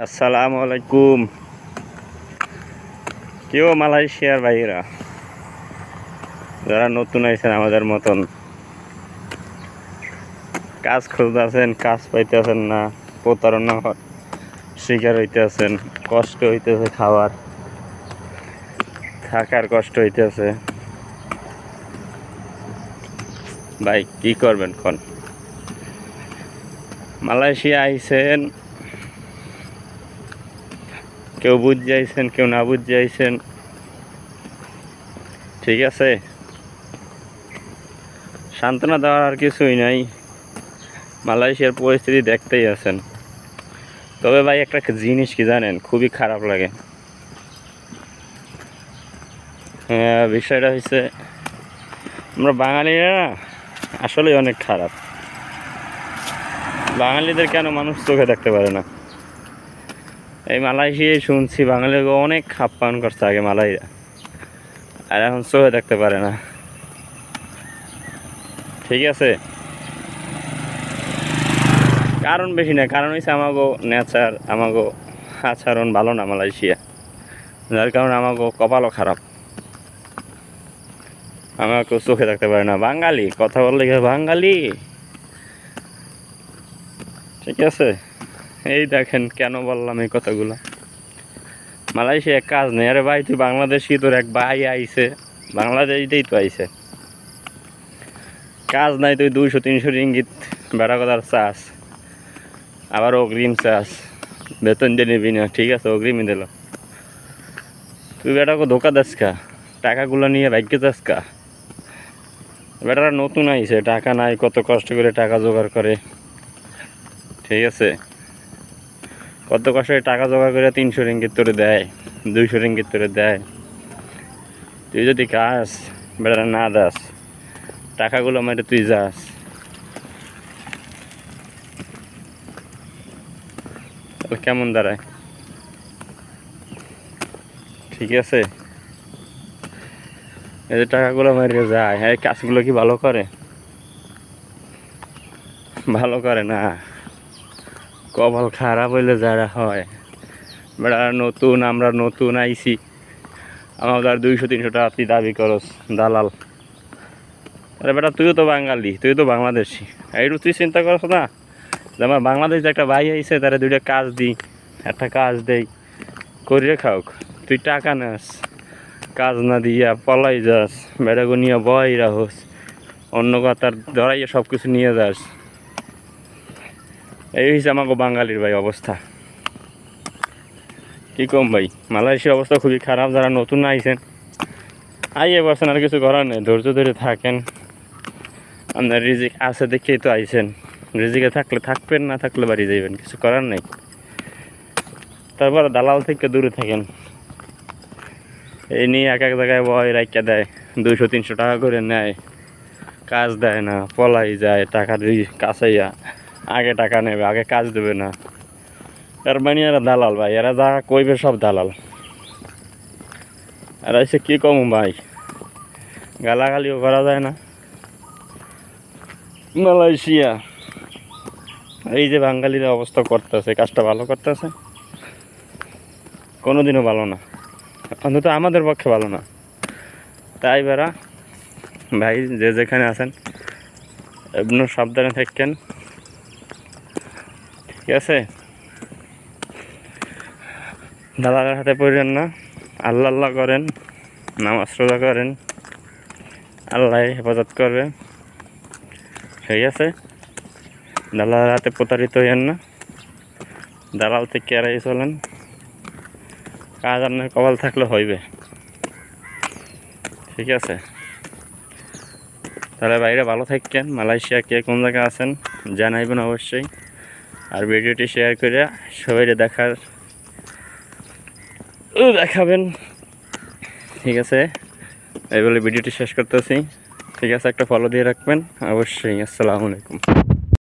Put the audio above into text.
আসসালামু আলাইকুম। কেউ মালয়েশিয়ার ভাইয়েরা যারা নতুন আছেন আমাদের মতন কাজ খুঁজতেছেন, কাজ পাইতেছেন না, প্রতারণা শিকার হইতেছেন, কষ্ট হইতেছে, খাওয়ার থাকার কষ্ট হইতেছে, ভাই কি করবেন কোন? মালয়েশিয়া আইছেন, কেউ বুঝে আইছেন, কেউ না বুঝে আইছেন, ঠিক আছে। সান্ত্বনা দেওয়ার আর কিছুই নাই, মালয়েশিয়ার পরিস্থিতি দেখতেই আছেন। তবে ভাই একটা জিনিস কি জানেন, খুবই খারাপ লাগে। বিষয়টা হচ্ছে আমরা বাঙালিরা না আসলে অনেক খারাপ। বাঙালিদের কেন মানুষ চোখে দেখতে পারে না? এই মালয়েশিয়ায় শুনছি বাঙালিকে অনেক আপ্যায়ন করছে আগে মালাইরা, আর এখন চোখে দেখতে পারে না, ঠিক আছে। কারণ বেশি না, কারণ হচ্ছে আমাগো নেচার, আমাগো আচরণ ভালো না মালয়েশিয়া, যার কারণে আমাগো কপালও খারাপ। আমাকে চোখে দেখতে পারে না। বাঙালি কথা বললে বাঙালি, ঠিক আছে। এই দেখেন কেন বললাম এই কথাগুলো। মালয়েশিয়া কাজ নেই। আরে ভাই তুই বাংলাদেশি, তোর এক ভাই আইছে, বাংলাদেশিতেই তো আইছে, কাজ নাই, তুই 200-300 রিঙ্গিত বেড়া কথার চাস, আবার অগ্রিম চাস, বেতন দিয়ে নিবি না, ঠিক আছে, অগ্রিমই দিল। তুই বেটাকে ধোকা দাস কা, টাকাগুলো নিয়ে ভাগ্যে যাস কা। বেটারা নতুন আইছে, টাকা নাই, কত কষ্ট করে টাকা জোগাড় করে, ঠিক আছে। কত কষ্ট করে টাকা জোগাড় করে 300 রিঙ্গিত তোরে দেয়, 200 রিঙ্গিত তোরে দেয়। তুই যদি কাজ বেটারা না দাস, টাকাগুলো মারে তুই যাস, তাহলে কেমন দাঁড়ায়? ঠিক আছে। এই যে টাকাগুলো মারিয়ে যায়, এই কাজগুলো কি ভালো করে? ভালো করে না। কপাল খারাপ হইলে যারা হয়, বেড়া নতুন, আমরা নতুন আইছি, আমাদের 200-300 টাকা তুই দাবি করস দালাল। আরে বেটা তুইও তো বাঙালি, তুই তো বাংলাদেশি, এইটু তুই চিন্তা করস না যে আমার বাংলাদেশে একটা ভাই আইছে, তারা 2টা কাজ দিই, একটা কাজ দেই, করিয়ে খাওক। তুই টাকা নেস, কাজ না দিয়া পলাই যাস, বেড়াগো নিয়ে বই রাখস, অন্য কথার ধরাইয়া সব কিছু নিয়ে যাস। এই হচ্ছে আমাকে বাঙালির ভাই অবস্থা। কী কম ভাই, মালয়েশিয়ার অবস্থা খুবই খারাপ। যারা নতুন আইছেন, আইয়ে বসেন, আর কিছু করার নেই, ধৈর্য ধরে থাকেন। আপনার রিজিক আছে দেখেই তো আইছেন, রিজিকে থাকলে থাকবেন, না থাকলে বাড়ি যাইবেন, কিছু করার নেই। তারপর দালাল থেকে দূরে থাকেন। এই নিয়ে এক এক জায়গায় বয় রাইকা দেয়, 200-300 টাকা করে নেয়, কাজ দেয় না, পলাই যায়, টাকা কাছাইয়া আগে টাকা নেবে, আগে কাজ দেবে না। এর মানে এরা দালাল ভাই, এরা যা কইবে সব দালাল। আর এসে কী কম ভাই, গালাগালিও করা যায় না। মালয়েশিয়া এই যে বাঙালির অবস্থা করতেছে, কাজটা ভালো করতেছে, কোনোদিনও ভালো না, অন্তত আমাদের পক্ষে ভালো না। তাই বেড়া ভাই, যে যেখানে আছেন এমন সাবধানে থাকেন, ঠিক আছে। দালালের হাতে পড়েন না, আল্লাহ আল্লাহ করেন, নামাজ রোজা করেন, আল্লাহ হেফাজত করবে, ঠিক আছে। দালালের হাতে প্রতারিত হইয়েন না, দালাল থেকে এড়াই চলেন। কাজ আপনার কপাল থাকলে হইবে, ঠিক আছে। তাহলে বাইরে ভালো থাকেন। মালয়েশিয়া কে কোন জায়গায় আছেন জানাইবেন অবশ্যই, আর ভিডিওটি শেয়ার করে সবাই দেখাবেন, ঠিক আছে। এই বলে ভিডিওটি শেষ করতেছি, ঠিক আছে। একটা ফলো দিয়ে রাখবেন অবশ্যই। আসসালামু আলাইকুম।